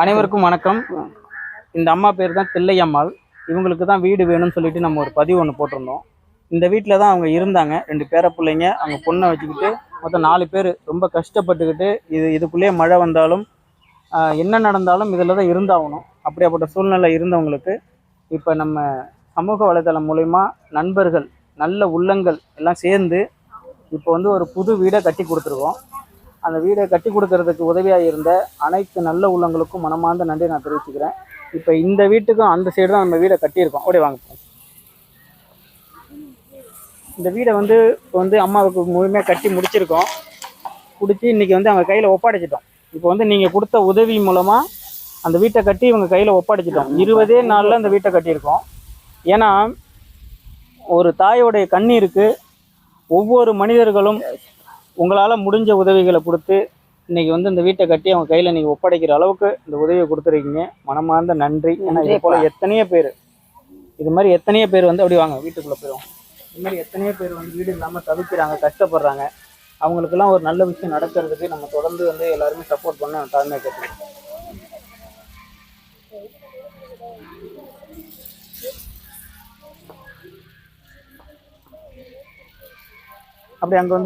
அனைவருக்கும் வணக்கம். இந்த அம்மா பேர் தான் தில்லையம்மாள். இவங்களுக்கு தான் வீடு வேணும்னு சொல்லிட்டு நம்ம ஒரு பதிவு ஒன்று போட்டிருந்தோம். இந்த வீட்டில் தான் அவங்க இருந்தாங்க. 2 பேர பிள்ளைங்க, அவங்க பொண்ணை வச்சுக்கிட்டு மொத்தம் 4 பேர் ரொம்ப கஷ்டப்பட்டுக்கிட்டு இதுக்குள்ளேயே மழை வந்தாலும் என்ன நடந்தாலும் இதில் தான் இருந்தாகணும். அப்படியாப்பட்ட சூழ்நிலை இருந்தவங்களுக்கு இப்போ நம்ம சமூக வலைதளம் மூலயமா நண்பர்கள், நல்ல உள்ளங்கள் எல்லாம் சேர்ந்து இப்போ வந்து ஒரு புது வீடை கட்டி கொடுத்துருக்கோம். அந்த வீடை கட்டி கொடுக்கறதுக்கு உதவியாக இருந்த அனைத்து நல்ல உள்ளங்களுக்கும் மனமார்ந்த நன்றி நான் தெரிவிச்சுக்கிறேன். இப்போ இந்த வீட்டுக்கும் அந்த சைடு தான் நம்ம வீடை கட்டியிருக்கோம். அப்படியே வாங்க. இந்த வீடை வந்து இப்போ வந்து அம்மாவுக்கு முழுமையாக கட்டி முடிச்சிருக்கோம். பிடிச்சி இன்றைக்கி வந்து அவங்க கையில் ஒப்படைச்சிட்டோம். இப்போ வந்து நீங்கள் கொடுத்த உதவி மூலமாக அந்த வீட்டை கட்டி இவங்க கையில் ஒப்படைச்சிட்டோம். 20 நாளில் அந்த வீட்டை கட்டியிருக்கோம். ஏன்னா ஒரு தாயோடைய கண்ணீருக்கு ஒவ்வொரு மனிதர்களும் உங்களால் முடிஞ்ச உதவிகளை கொடுத்து இன்றைக்கி வந்து இந்த வீட்டை கட்டி அவங்க கையில் நீங்கள் ஒப்படைக்கிற அளவுக்கு இந்த உதவியை கொடுத்துருக்கீங்க. மனமார்ந்த நன்றி. ஏன்னா இது போல் எத்தனையோ பேர் வந்து அப்படி வாங்க வீட்டுக்குள்ளே போயிடும். இது மாதிரி எத்தனையோ பேர் வந்து வீடு இல்லாமல் தவிக்கிறாங்க, கஷ்டப்படுறாங்க. அவங்களுக்கெல்லாம் ஒரு நல்ல விஷயம் நடக்கிறதுக்கு நம்ம தொடர்ந்து வந்து எல்லாருமே சப்போர்ட் பண்ண தாழ்மையை கேட்டுக்கிறோம். அப்படி அங்கே வந்து